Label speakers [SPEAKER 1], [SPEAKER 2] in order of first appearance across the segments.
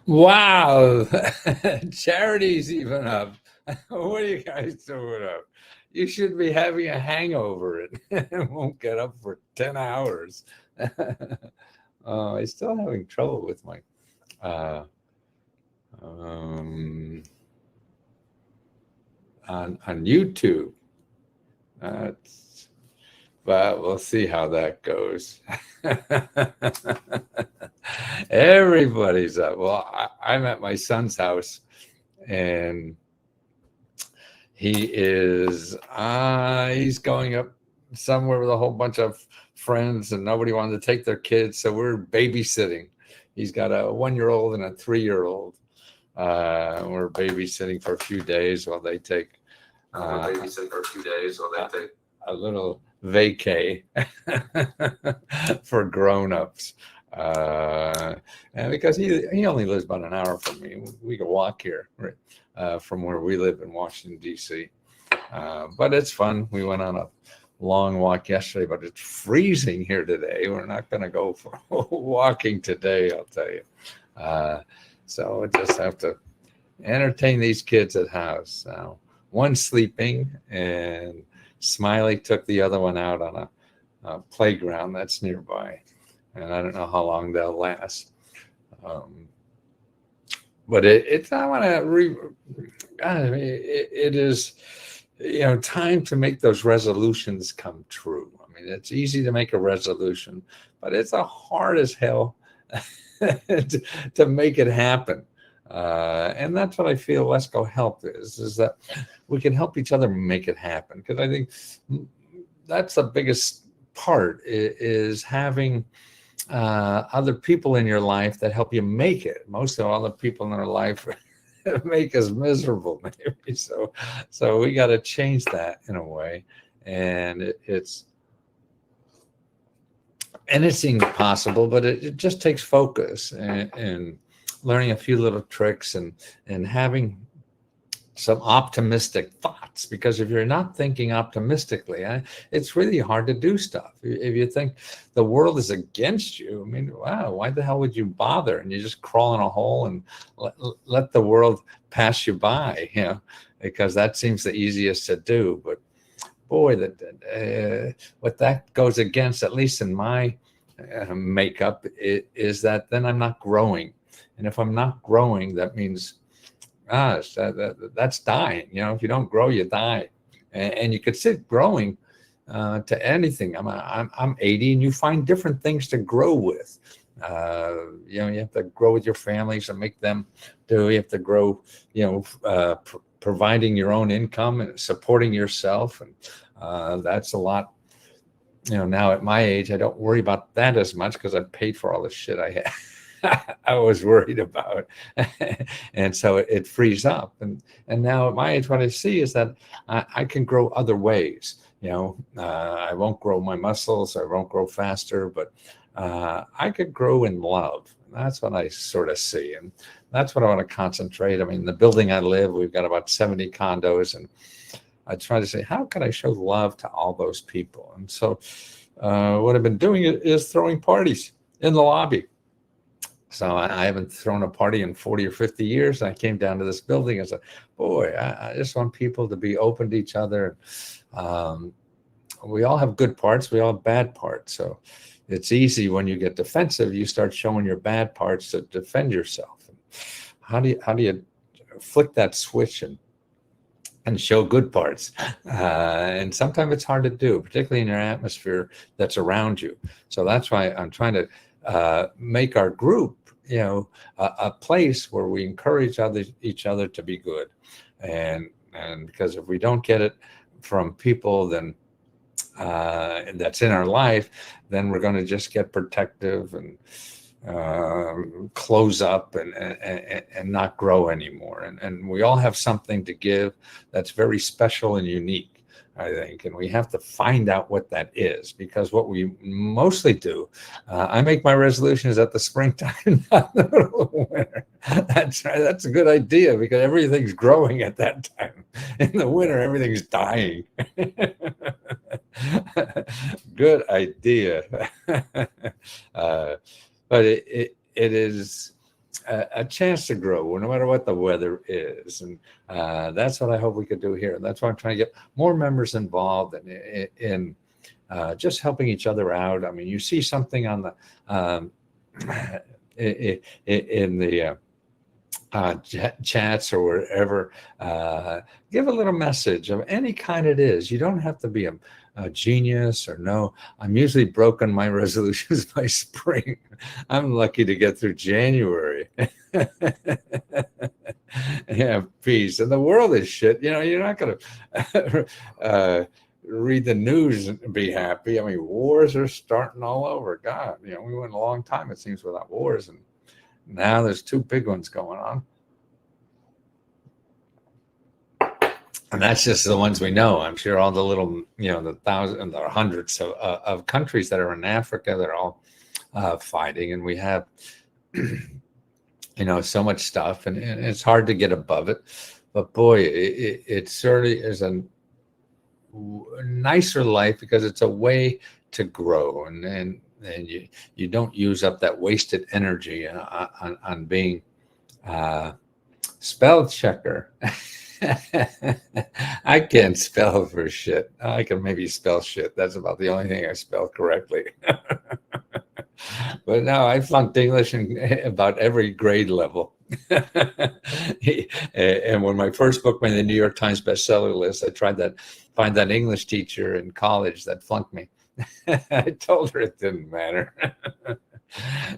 [SPEAKER 1] Wow. Charity's even up. What are you guys doing up? You should be having a hangover and won't get up for 10 hours. I'm still having trouble with my uh, um, on YouTube. Uh, but we'll see how that goes. Everybody's up. Well, I'm at my son's house, and he's going up somewhere with a whole bunch of friends, and nobody wanted to take their kids, so we're babysitting. He's got a 1 year old and a 3 year old. We're babysitting for a few days while they take a little vacay for grown-ups. And because he only lives about an hour from me, we can walk here from where we live in Washington, D.C. But it's fun. We went on a long walk yesterday, but it's freezing here today. We're not going to go for walking today, I'll tell you. So we just have to entertain these kids at house. Now, one's sleeping, and Smiley took the other one out on a playground that's nearby, and I don't know how long they'll last. But I want to it is, time to make those resolutions come true. I mean, it's easy to make a resolution, but it's a hard as hell to make it happen. And that's what I feel Let's Go Help is that we can help each other make it happen. Because I think that's the biggest part is having other people in your life that help you make it. Most of all, the people in our life make us miserable, maybe. So we got to change that in a way. And it's anything possible, but it just takes focus and learning a few little tricks and having some optimistic thoughts, because if you're not thinking optimistically, it's really hard to do stuff. If you think the world is against you, I mean, wow, why the hell would you bother? And you just crawl in a hole and let the world pass you by, because that seems the easiest to do. But boy, what that goes against, at least in my makeup, is that then I'm not growing. And if I'm not growing, that means that's dying. If you don't grow, you die. And you could sit growing to anything. I'm 80, and you find different things to grow with. You have to grow with your families and make them do. You have to grow, providing your own income and supporting yourself, and that's a lot. Now at my age, I don't worry about that as much because I've paid for all the shit I was worried about. And so it frees up. And now at my age, what I see is that I can grow other ways. I won't grow my muscles, I won't grow faster, but I could grow in love. And that's what I sort of see. And that's what I want to concentrate. I mean, the building I live, we've got about 70 condos, and I try to say, how can I show love to all those people? And so what I've been doing is throwing parties in the lobby. So I haven't thrown a party in 40 or 50 years. I came down to this building and said, boy, I just want people to be open to each other. We all have good parts. We all have bad parts. So it's easy when you get defensive, you start showing your bad parts to defend yourself. How do you flick that switch and show good parts? And sometimes it's hard to do, particularly in your atmosphere that's around you. So that's why I'm trying to make our group, a place where we encourage each other to be good. And because if we don't get it from people, then that's in our life, then we're going to just get protective and close up and not grow anymore. And we all have something to give that's very special and unique, I think, and we have to find out what that is, because what we mostly do, I make my resolutions at the springtime, not the middle of winter. That's a good idea, because everything's growing at that time. In the winter, everything's dying. Good idea. But it is a chance to grow no matter what the weather is. And that's what I hope we could do here. And that's why I'm trying to get more members involved in just helping each other out. I mean, you see something on the in the chats or wherever, give a little message of any kind it is. You don't have to be a genius or no. I'm usually broken my resolutions by spring. I'm lucky to get through January. Yeah, peace. And the world is shit. You're not going to read the news and be happy. I mean, wars are starting all over. God, we went a long time, it seems, without wars. And now there's two big ones going on. And that's just the ones we know. I'm sure all the little, the thousands or hundreds of countries that are in Africa, they're all fighting. And we have, so much stuff. And it's hard to get above it. But boy, it certainly is a nicer life because it's a way to grow. And you don't use up that wasted energy on being spell checker. I can't spell for shit. I can maybe spell shit. That's about the only thing I spell correctly. But no, I flunked English in about every grade level. And when my first book made the New York Times bestseller list, I tried to find that English teacher in college that flunked me. I told her it didn't matter.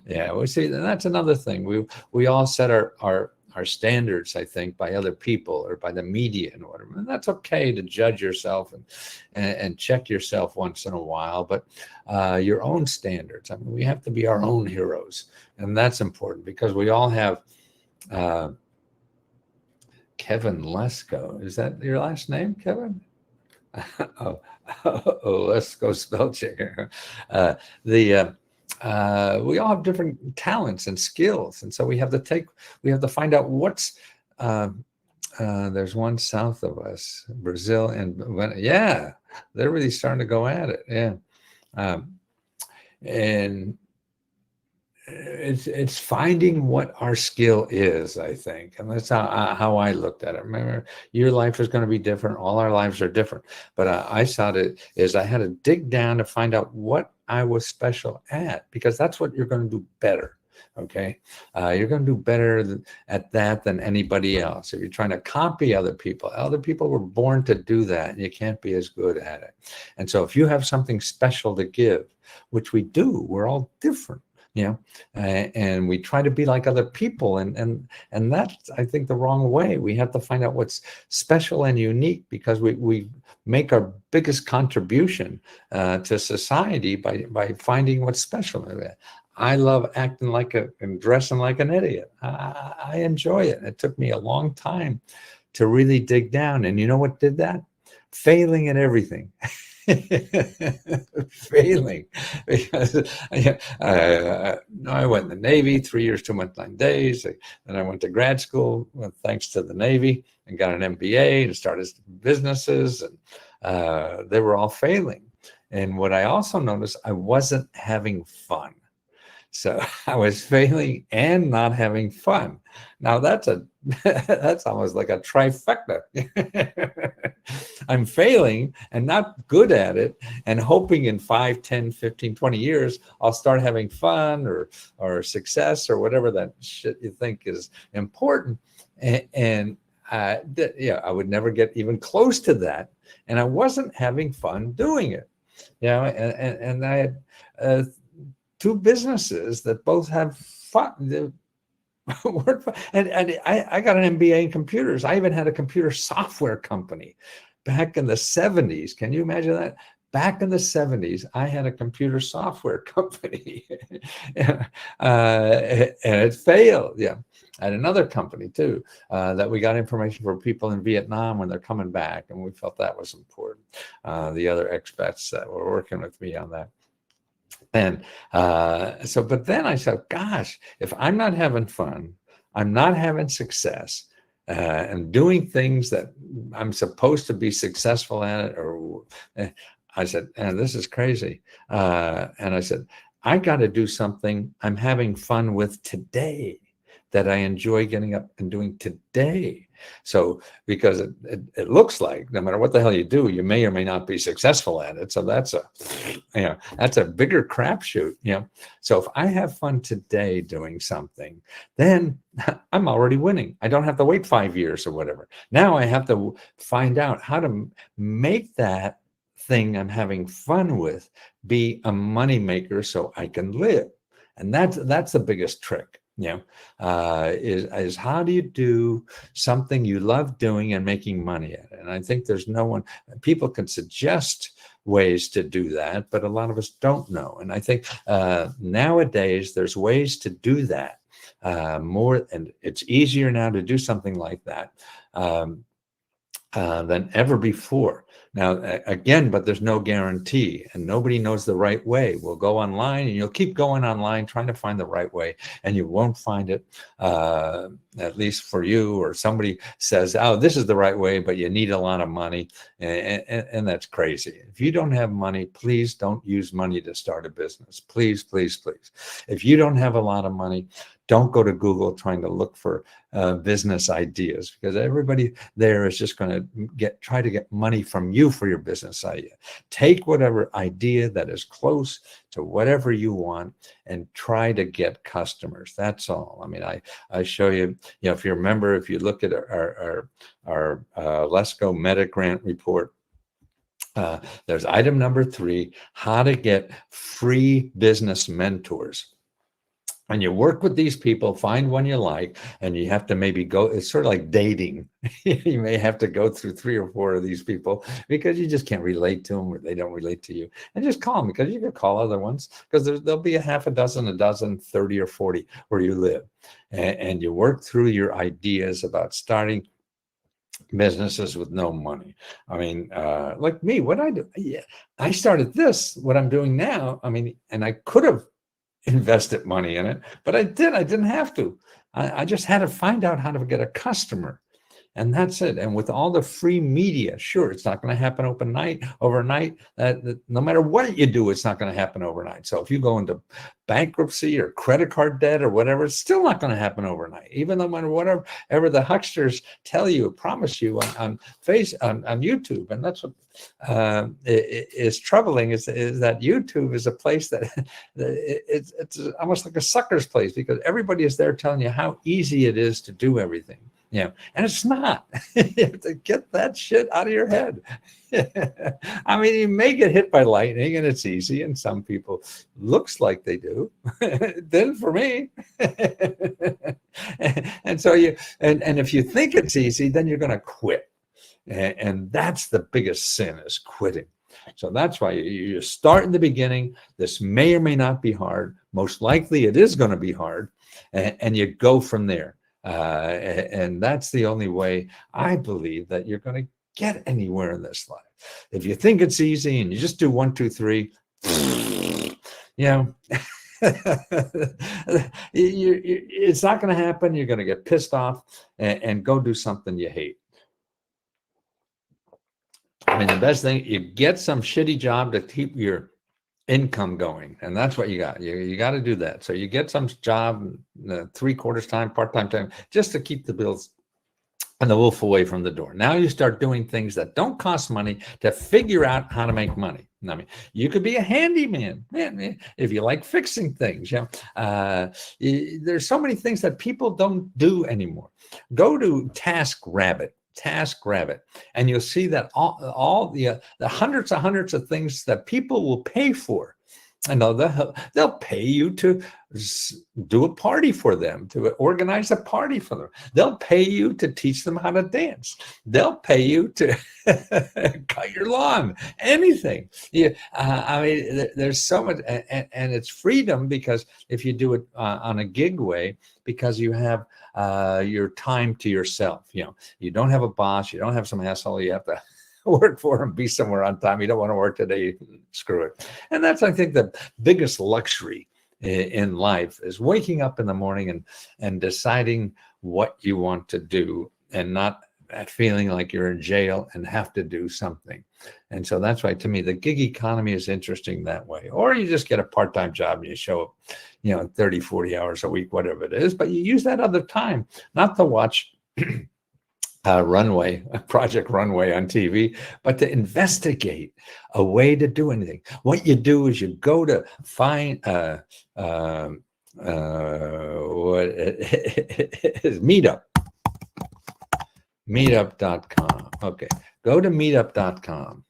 [SPEAKER 1] Yeah, well, see, that's another thing. We all set our standards, I think, by other people or by the media and whatever. And that's okay to judge yourself and check yourself once in a while, but your own standards. I mean, we have to be our own heroes, and that's important because we all have. Kevin Lesko, is that your last name, Kevin? Oh, let's go spell checker. We all have different talents and skills, and so we have to find out what's. There's one south of us, Brazil, and yeah, they're really starting to go at it. Yeah, and it's finding what our skill is, I think, and that's how I looked at it. Remember, your life is going to be different. All our lives are different, but I saw it as I had to dig down to find out what I was special at, because that's what you're going to do better. Okay, you're going to do better at that than anybody else. If you're trying to copy other people were born to do that, and you can't be as good at it. And so if you have something special to give, which we do, we're all different. And we try to be like other people, and that's, I think, the wrong way. We have to find out what's special and unique, because we make our biggest contribution to society by finding what's special. I love acting and dressing like an idiot. I enjoy it. It took me a long time to really dig down, and you know what did that? Failing at everything. Failing, because I went in the Navy 3 years, 2 months, 9 days. Then I went to grad school, thanks to the Navy, and got an MBA and started businesses, and they were all failing. And what I also noticed, I wasn't having fun. So I was failing and not having fun. Now that's almost like a trifecta. I'm failing and not good at it, and hoping in 5, 10, 15, 20 years, I'll start having fun or success or whatever that shit you think is important. And I would never get even close to that. And I wasn't having fun doing it. And I had 2 businesses that both have fun. And I got an MBA in computers. I even had a computer software company back in the 70s. Can you imagine that? Back in the 70s, I had a computer software company, and it failed. Yeah. I had another company too, that we got information for people in Vietnam when they're coming back, and we felt that was important. The other expats that were working with me on that. And but then I said, gosh, if I'm not having fun, I'm not having success, and doing things that I'm supposed to be successful at it, or I said, and this is crazy. And I said, I got to do something I'm having fun with today that I enjoy getting up and doing today. So because it looks like no matter what the hell you do, you may or may not be successful at it. So that's that's a bigger crapshoot. So if I have fun today doing something, then I'm already winning. I don't have to wait 5 years or whatever. Now I have to find out how to make that thing I'm having fun with be a money maker so I can live. And that's the biggest trick, is how do you do something you love doing and making money at it? And I think there's no one, people can suggest ways to do that, but a lot of us don't know. And I think nowadays there's ways to do that more, and it's easier now to do something like that than ever before. Now, again, but there's no guarantee, and nobody knows the right way. We'll go online, and you'll keep going online trying to find the right way, and you won't find it, at least for you, or somebody says, oh, this is the right way, but you need a lot of money, and that's crazy. If you don't have money, please don't use money to start a business. Please, please, please. If you don't have a lot of money, don't go to Google trying to look for business ideas, because everybody there is just going to try to get money from you for your business idea. Take whatever idea that is close to whatever you want and try to get customers. That's all. I mean, I show you, if you remember, if you look at our Let's Go Meta Grant report, there's item number 3, how to get free business mentors. And you work with these people, find one you like, and you have to maybe go, it's sort of like dating. You may have to go through 3 or 4 of these people because you just can't relate to them, or they don't relate to you. And just call them, because you can call other ones, because there'll be a half a dozen, 30 or 40 where you live. And you work through your ideas about starting businesses with no money. I mean, like me, what I do, I started this, what I'm doing now. I mean, and I could have invested money in it, but I didn't have to. I just had to find out how to get a customer, and that's it. And with all the free media, sure, it's not going to happen overnight. No matter what you do, it's not going to happen overnight. So if you go into bankruptcy or credit card debt or whatever, it's still not going to happen overnight. Even no matter whatever the hucksters tell you, promise you on YouTube. And that's what is troubling, is that YouTube is a place that it's almost like a sucker's place, because everybody is there telling you how easy it is to do everything. And it's not. You have to get that shit out of your head. I mean, you may get hit by lightning and it's easy, and some people looks like they do. Then for me. And so and if you think it's easy, then you're going to quit. And that's the biggest sin, is quitting. So that's why you start in the beginning. This may or may not be hard. Most likely it is going to be hard. And you go from there. And that's the only way I believe that you're going to get anywhere in this life. If you think it's easy and you just do 1, 2, 3, it's not going to happen. You're going to get pissed off and go do something you hate. I mean, the best thing, you get some shitty job to keep your income going, and that's what you got. You got to do that. So you get some job, 3/4 time, part-time time, just to keep the bills and the wolf away from the door. Now you start doing things that don't cost money to figure out how to make money. I mean, you could be a handyman, man, if you like fixing things. There's so many things that people don't do anymore. Go to TaskRabbit, and you'll see that all the hundreds of things that people will pay for, and they'll pay you to do a party for them, to organize a party for them. They'll pay you to teach them how to dance. They'll pay you to cut your lawn, anything. I mean, there's so much, and it's freedom, because if you do it on a gig way, because you have your time to yourself. You don't have a boss. You don't have some asshole you have to work for and be somewhere on time. You don't want to work today. Screw it. And that's, I think, the biggest luxury in life, is waking up in the morning and deciding what you want to do, and not that feeling like you're in jail and have to do something. And so that's why, to me, the gig economy is interesting that way. Or you just get a part-time job and you show up, 30, 40 hours a week, whatever it is, but you use that other time not to watch Project Runway on TV, but to investigate a way to do anything. What you do is you go to find what it is, meetup.com. Okay, go to meetup.com.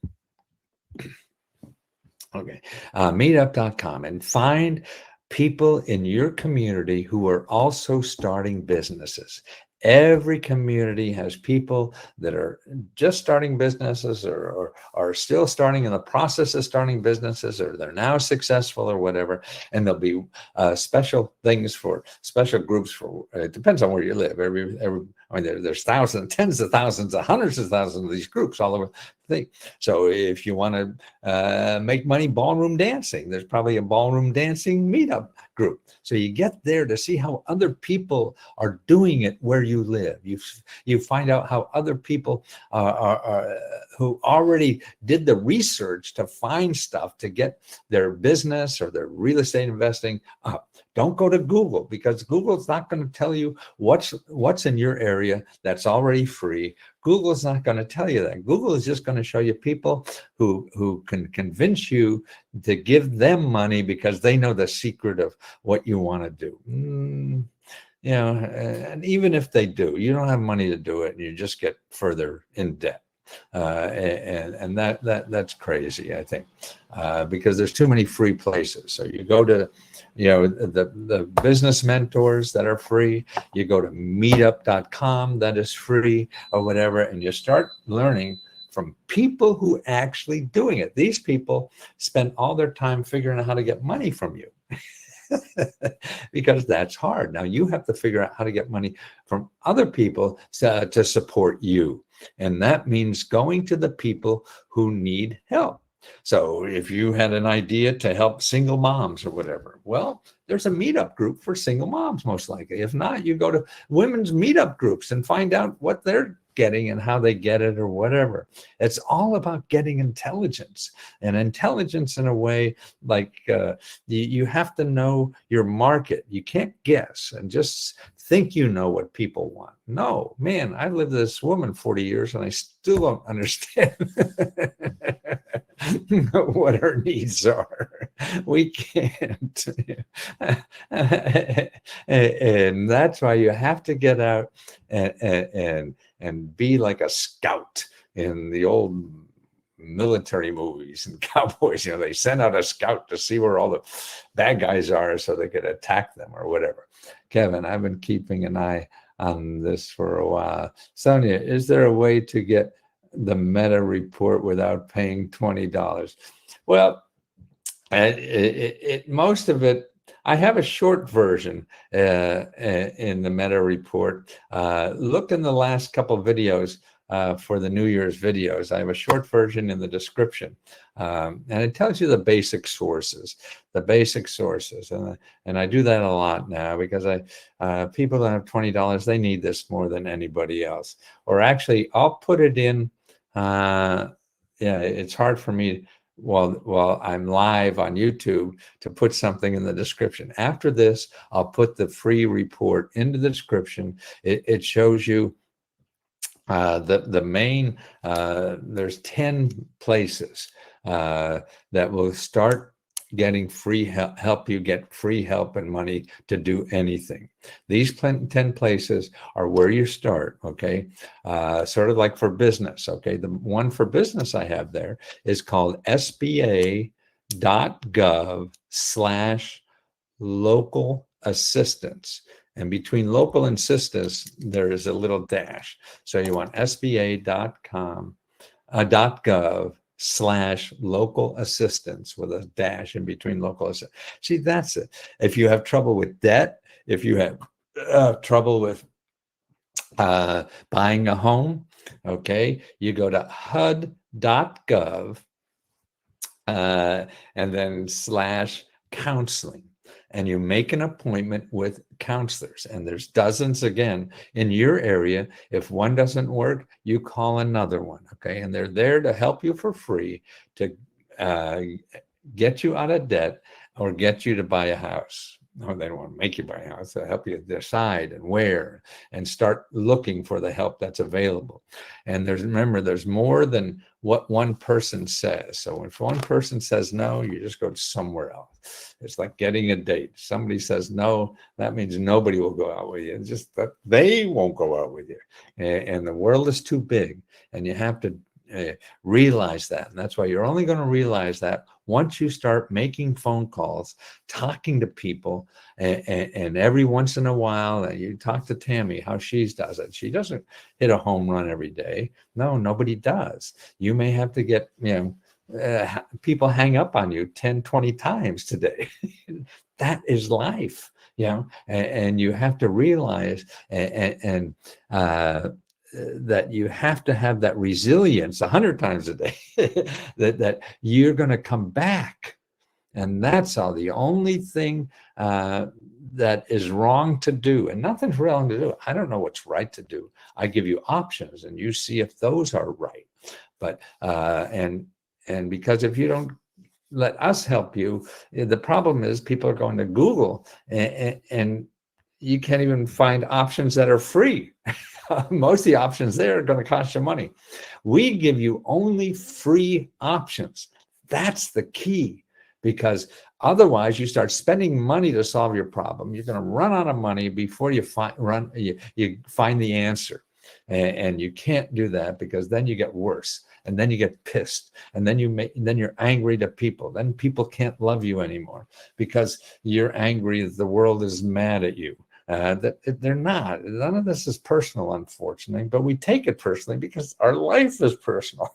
[SPEAKER 1] Okay, meetup.com, and find people in your community who are also starting businesses. Every community has people that are just starting businesses, or are still starting, in the process of starting businesses, or they're now successful or whatever. And there'll be special things for special groups for, it depends on where you live. There's thousands, tens of thousands, hundreds of thousands of these groups all over the thing. So if you want to make money ballroom dancing, there's probably a ballroom dancing meetup group. So you get there to see how other people are doing it where you live. You find out how other people are who already did the research to find stuff to get their business or their real estate investing up. Don't go to Google, because Google's not going to tell you what's in your area that's already free. Google's not going to tell you that. Google is just going to show you people who can convince you to give them money because they know the secret of what you want to do. And even if they do, you don't have money to do it, and you just get further in debt. And that's crazy, I think, because there's too many free places. So you go to, the business mentors that are free. You go to meetup.com, that is free, or whatever, and you start learning from people who are actually doing it. These people spend all their time figuring out how to get money from you. Because that's hard. Now you have to figure out how to get money from other people to support you. And that means going to the people who need help. So if you had an idea to help single moms or whatever, well, there's a meetup group for single moms, most likely. If not, you go to women's meetup groups and find out what they're getting and how they get it or whatever. It's all about getting intelligence, and intelligence in a way like you have to know your market. You can't guess and just think you know what people want. No, man, I lived with this woman 40 years and I still don't understand what her needs are. We can't. And that's why you have to get out and be like a scout in the old military movies and cowboys. They send out a scout to see where all the bad guys are so they could attack them or whatever. Kevin, I've been keeping an eye on this for a while. Sonia, is there a way to get the meta report without paying $20? Well, most of it, I have a short version in the meta report. Look in the last couple videos for the New Year's videos. I have a short version in the description, and it tells you the basic sources. And I do that a lot now because people that have $20, they need this more than anybody else. Or actually, I'll put it in. It's hard for me while I'm live on YouTube to put something in the description. After this, I'll put the free report into the description. It shows you the main, there's 10 places that will start getting free help you get free help and money to do anything. These 10 places are where you start, okay? Sort of like for business, okay? The one for business I have there is called sba.gov/local assistance. And between local and assistance, there is a little dash. So you want sba.gov/local assistance with a dash in between local assistance. See, that's it. If you have trouble with debt, if you have trouble with buying a home, okay, you go to hud.gov and then /counseling. and you make an appointment with counselors. And there's dozens again in your area. If one doesn't work, you call another one, okay? And they're there to help you for free to get you out of debt or get you to buy a house. No, they don't want to make you buy a house. They'll help you decide and where and start looking for the help that's available. And remember, there's more than what one person says. So if one person says no, you just go somewhere else. It's like getting a date. Somebody says no, that means nobody will go out with you. It's just that they won't go out with you. And the world is too big, and you have to realize that. And that's why you're only going to realize that once you start making phone calls, talking to people, and every once in a while, you talk to Tammy, how she does it. She doesn't hit a home run every day. No, nobody does. You may have to get, people hang up on you 10, 20 times today. That is life, and you have to realize that you have to have that resilience 100 times a day, that you're going to come back. And that's all. The only thing that is wrong to do, and nothing's wrong to do. I don't know what's right to do. I give you options, and you see if those are right. But and because if you don't let us help you, the problem is people are going to Google, and you can't even find options that are free. Most of the options there are going to cost you money. We give you only free options. That's the key, because otherwise you start spending money to solve your problem. You're going to run out of money before you find the answer. And you can't do that, because then you get worse, and then you get pissed, and then you're angry to people. Then people can't love you anymore because you're angry that the world is mad at you. That they're not. None of this is personal, unfortunately, but we take it personally because our life is personal.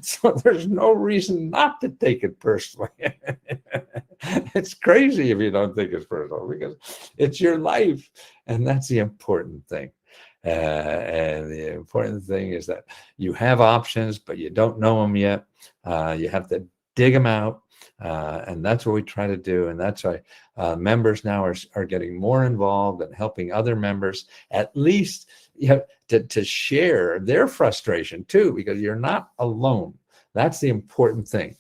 [SPEAKER 1] So there's no reason not to take it personally. It's crazy if you don't think it's personal, because it's your life, and that's the important thing. And the important thing is that you have options, but you don't know them yet. You have to dig them out. And that's what we try to do. And that's why members now are getting more involved and helping other members, at least to share their frustration too, because you're not alone. That's the important thing.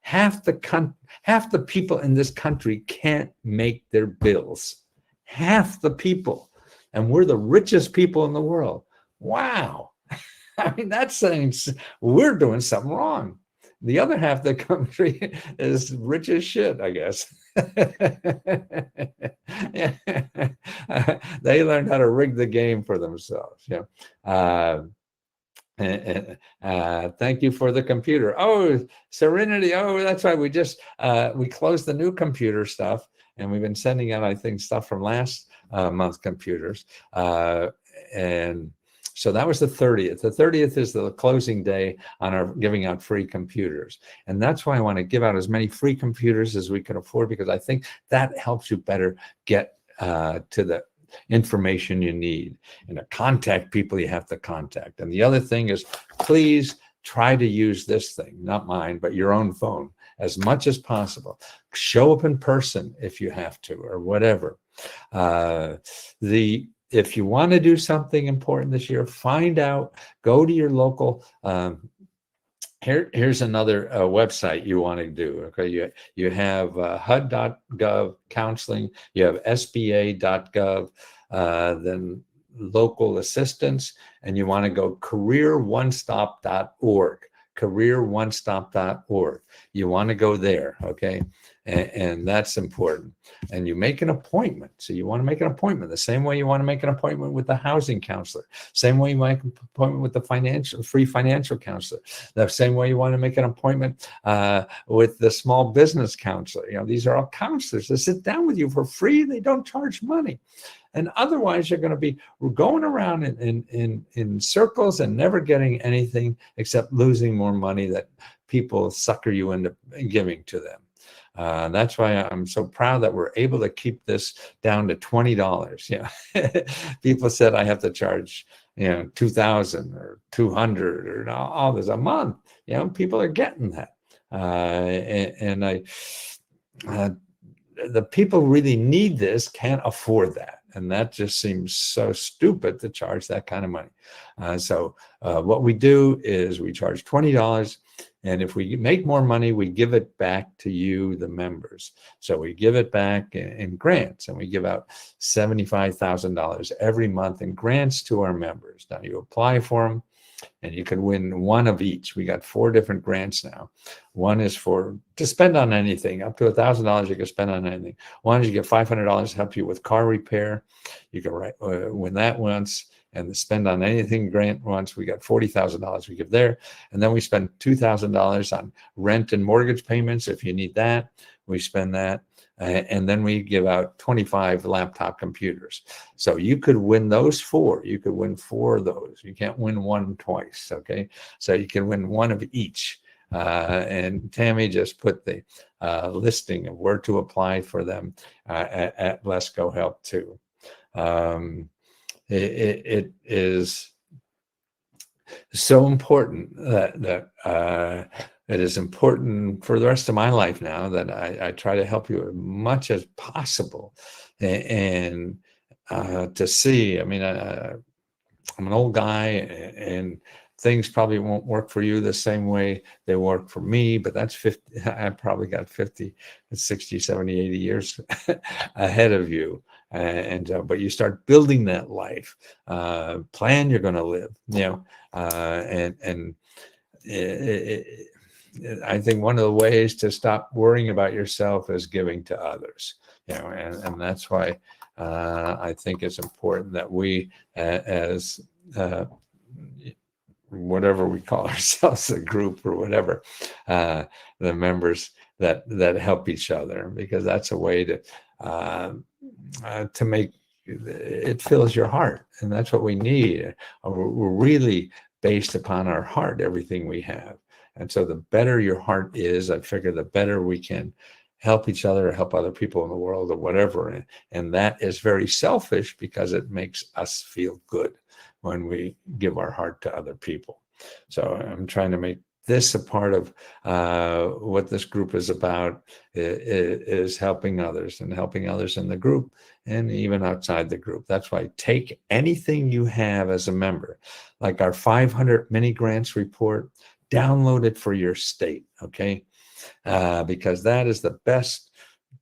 [SPEAKER 1] Half the people in this country can't make their bills. Half the people. And we're the richest people in the world. Wow. I mean, that's saying we're doing something wrong. The other half of the country is rich as shit, I guess. They learned how to rig the game for themselves. Thank you for the computer. Oh, Serenity. Oh, that's right. We closed the new computer stuff, and we've been sending out, I think, stuff from last month's computers. And so that was the 30th. The 30th is the closing day on our giving out free computers. And that's why I want to give out as many free computers as we can afford, because I think that helps you better get to the information you need, and to contact people you have to contact. And the other thing is, please try to use this thing, not mine, but your own phone, as much as possible. Show up in person if you have to, or whatever. If you want to do something important this year, find out, go to your local, here's another website you want to do. Okay, you have HUD.gov counseling, you have SBA.gov, then local assistance, and you want to go careeronestop.org. careeronestop.org. You want to go there, okay? And that's important. And you make an appointment. So you want to make an appointment the same way you want to make an appointment with the housing counselor, same way you make an appointment with the free financial counselor, the same way you want to make an appointment with the small business counselor. These are all counselors that sit down with you for free. They don't charge money. And otherwise, you're going to be going around in circles and never getting anything except losing more money that people sucker you into giving to them. That's why I'm so proud that we're able to keep this down to $20. People said I have to charge, $2,000 or $200 or all this a month. People are getting that, and the people who really need this can't afford that. And that just seems so stupid to charge that kind of money. So what we do is we charge $20. And if we make more money, we give it back to you, the members. So we give it back in grants, and we give out $75,000 every month in grants to our members. Now you apply for them, and you can win one of each. We got 4 different grants now. One is to spend on anything, up to $1,000 you can spend on anything. One is you get $500 to help you with car repair. You can win that once. And the spend on anything grant once, we got $40,000 we give there. And then we spend $2,000 on rent and mortgage payments. If you need that, we spend that. And then we give out 25 laptop computers. So you could win those 4. You could win 4 of those. You can't win one twice, okay? So you can win one of each. And Tammy just put the listing of where to apply for them at Let's Go Help too. It is so important that it is important for the rest of my life now that I try to help you as much as possible, and to see. I mean, I'm an old guy, and things probably won't work for you the same way they work for me, but that's 50. I probably got 50, 60, 70, 80 years ahead of you. But you start building that life plan you're going to live, and I think one of the ways to stop worrying about yourself is giving to others, and that's why I think it's important that we, as whatever we call ourselves, a group or whatever, the members that help each other, because that's a way to make it fills your heart, and that's what we need. We're really based upon our heart, everything we have. And so the better your heart is, I figure the better we can help each other, help other people in the world or whatever. And that is very selfish because it makes us feel good when we give our heart to other people. So I'm trying to make this a part of what this group is about, is helping others and helping others in the group and even outside the group. That's why take anything you have as a member, like our 500 mini grants report, download it for your state, okay? Because that is the best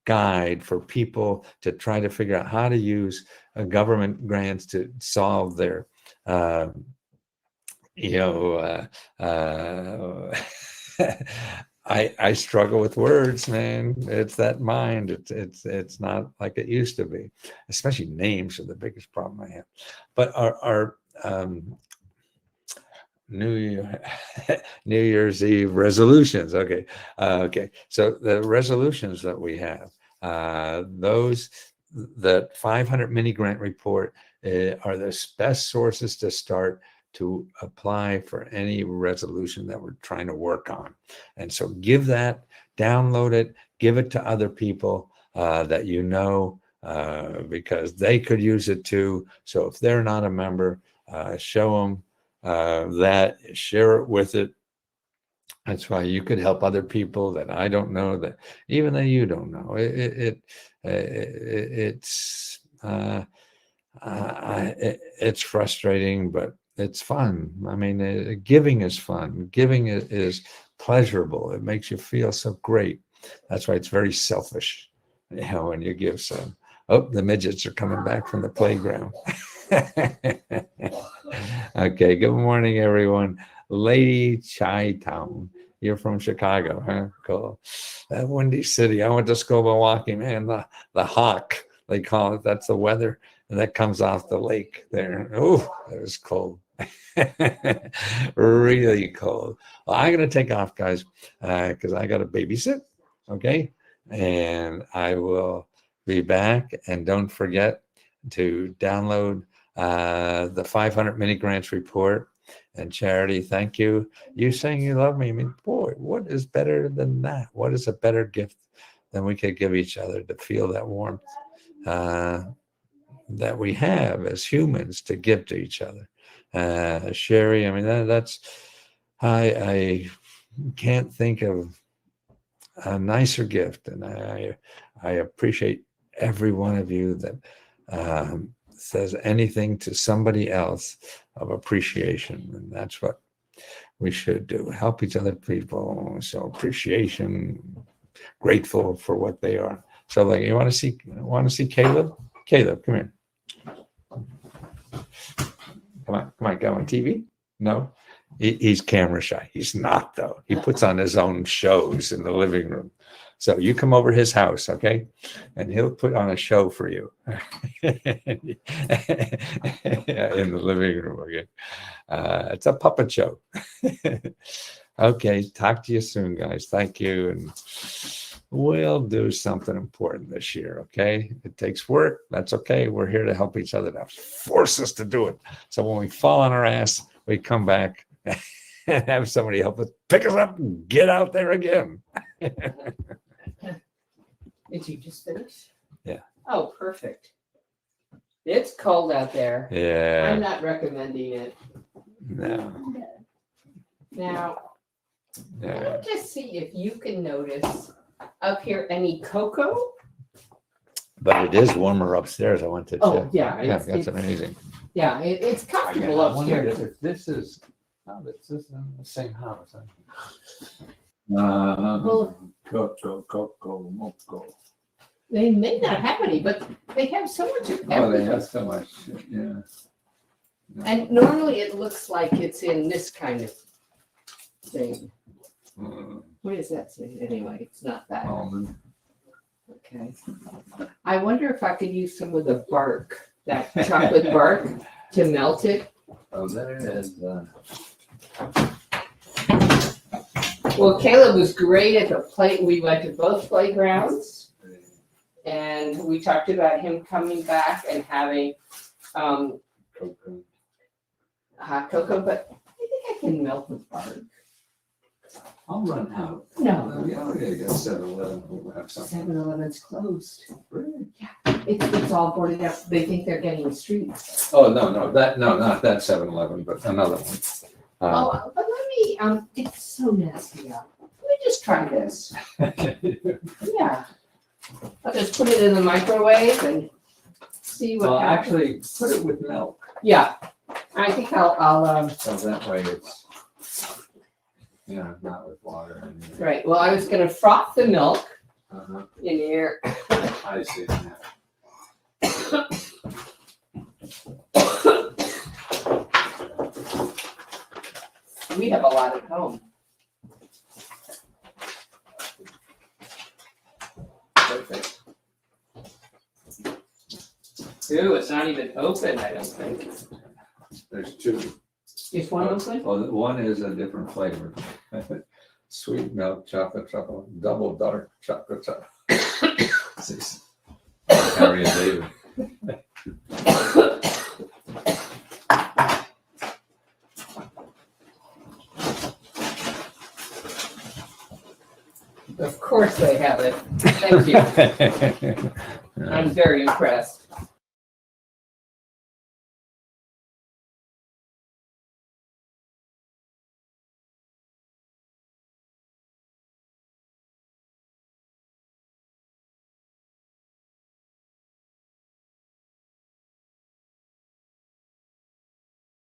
[SPEAKER 1] guide for people to try to figure out how to use government grants to solve their I struggle with words, man. It's that mind. It's not like it used to be. Especially names are the biggest problem I have. But our New Year's Eve resolutions. Okay, okay. So the resolutions that we have, those the 500 mini grant report are the best sources to start to apply for any resolution that we're trying to work on. And so give that, download it, give it to other people that you know, because they could use it too. So if they're not a member, show them that, share it with it. That's why you could help other people that I don't know, that even that you don't know. It's frustrating, but it's fun. I mean, giving is fun. Giving is pleasurable. It makes you feel so great. That's why it's very selfish, when you give some. Oh, the midgets are coming back from the playground. Okay, good morning, everyone. Lady Chi Town. You're from Chicago, huh? Cool. That windy city. I went to school in Milwaukee, man. The hawk, they call it. That's the weather. And that comes off the lake there. Oh, it was cold. Really cold. Well, I'm going to take off, guys, because I got to babysit. Okay. And I will be back. And don't forget to download the 500 mini grants report. And Charity, thank you. You saying you love me. I mean, boy, what is better than that? What is a better gift than we could give each other to feel that warmth that we have as humans to give to each other? Sherry, I mean, that's, I can't think of a nicer gift. And I appreciate every one of you that says anything to somebody else of appreciation. And that's what we should do. Help each other, people. Show appreciation, grateful for what they are. So like, you want to see Caleb? Caleb, come here. Come on, go on TV? No? He's camera shy. He's not, though. He puts on his own shows in the living room. So you come over his house, okay? And he'll put on a show for you in the living room, okay? It's a puppet show. Okay, talk to you soon, guys. Thank you. And we'll do something important this year, okay? It takes work. That's okay. We're here to help each other. Now force us to do it. So when we fall on our ass, we come back and have somebody help us pick us up and get out there again.
[SPEAKER 2] Did you just finish?
[SPEAKER 1] Yeah.
[SPEAKER 2] Oh, perfect. It's cold out there.
[SPEAKER 1] Yeah.
[SPEAKER 2] I'm not recommending it.
[SPEAKER 1] No.
[SPEAKER 2] Now,
[SPEAKER 1] Yeah.
[SPEAKER 2] let me just see if you can notice up here any cocoa.
[SPEAKER 1] But it is warmer upstairs. I went to check.
[SPEAKER 2] Oh, yeah.
[SPEAKER 1] Yeah,
[SPEAKER 2] It's,
[SPEAKER 1] that's amazing.
[SPEAKER 2] yeah, it's comfortable
[SPEAKER 1] I wonder
[SPEAKER 2] upstairs.
[SPEAKER 1] if this is, oh, this is in the same house.
[SPEAKER 2] Well,
[SPEAKER 1] Coco.
[SPEAKER 2] they may not have any, but they have so much of
[SPEAKER 1] Oh, they
[SPEAKER 2] everything.
[SPEAKER 1] have so much, yeah.
[SPEAKER 2] And normally it looks like it's in this kind of thing. What does that say? Anyway, it's not that.
[SPEAKER 1] Almond.
[SPEAKER 2] Okay. I wonder if I could use some of the bark, that chocolate bark, to melt it.
[SPEAKER 1] Oh, there it is.
[SPEAKER 2] Well, Caleb was great at the play. We went to both playgrounds, and we talked about him coming back and having
[SPEAKER 1] Cocoa.
[SPEAKER 2] hot cocoa, but I think I can melt the bark.
[SPEAKER 1] I'll run out.
[SPEAKER 2] No,
[SPEAKER 1] We already got 7-Eleven. We'll have something.
[SPEAKER 2] 7-Eleven's closed.
[SPEAKER 1] Really?
[SPEAKER 2] It's all boarded up. They think they're getting streets.
[SPEAKER 1] Oh, no, not that 7-Eleven, but another one.
[SPEAKER 2] Oh, but let me, it's so nasty out. Let me just try this. Yeah. I'll just put it in the microwave and see what
[SPEAKER 1] Well,
[SPEAKER 2] happens.
[SPEAKER 1] actually, put it with milk.
[SPEAKER 2] Yeah, I think I'll,
[SPEAKER 1] So that way it's, not with water.
[SPEAKER 2] right, well, I was gonna froth the milk
[SPEAKER 1] Uh-huh.
[SPEAKER 2] in here.
[SPEAKER 1] I see.
[SPEAKER 2] We have a lot at home.
[SPEAKER 1] Perfect.
[SPEAKER 2] Ooh, it's not even open, I don't think.
[SPEAKER 1] There's two.
[SPEAKER 2] Is one open?
[SPEAKER 1] Well, one is a different flavor. Sweet milk chocolate, double dark chocolate. Harry and David.
[SPEAKER 2] Of course they have it. Thank you. I'm very impressed.